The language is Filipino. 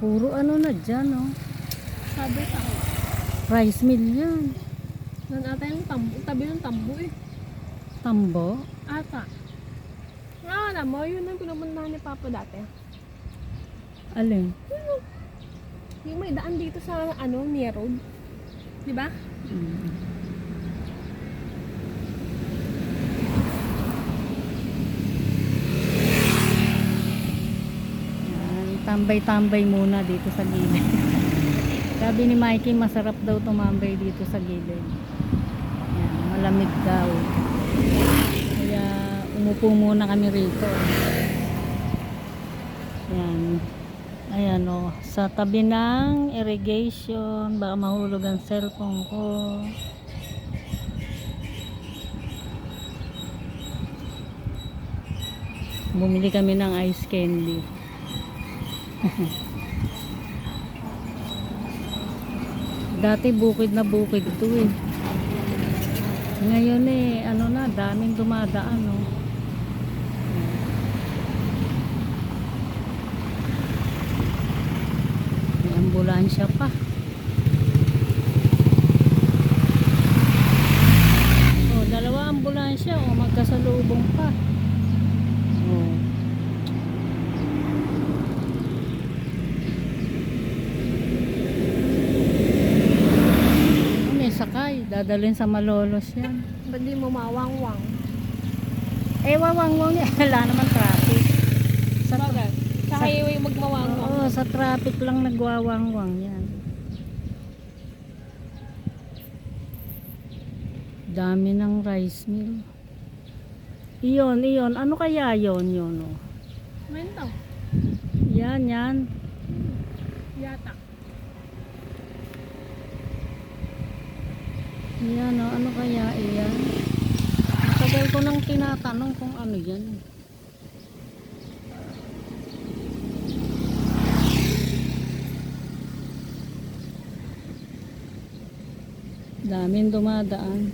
Puro ano na dyan, oh. Sabi ka. Rice mill yan. Nan ata yung tambo, tabi ng tambo eh. Tambo. Ata. Nga alam mo, yun ang pinupuntahan ni Papa dati. Alin? Yung may daan dito sa ano, near road. Di ba? Mm. Yan, tambay-tambay muna dito sa gilid. Sabi ni Mikey, masarap daw tumambay dito sa gilid. Yan, malamig daw. Kaya umupo muna kami rito. Yan. Ayan o, sa tabi ng irrigation, baka mahulog ang cellphone ko. Bumili kami ng ice candy. Dati bukid na bukid ito eh. Ngayon eh, ano na, daming dumadaan no. May ambulansya pa. Oh, dalawa ambulansya oh, magkasalubong pa. Oh. May sakay, dadalhin sa Malolos yan. Ba't di mo mawangwang? Eh, wawang-wang yan. Wala naman traffic. Sa, Bagay. Sa highway magmawangwang. oo, sa traffic lang nagwawang-wang yan. Dami ng rice mill. Iyon. Ano kaya yun? Oh. Mento. Yan. Yata. Yan, oh. Ano kaya iyan? Matagal ko nang tinatanong kung ano yan. Daming dumadaan.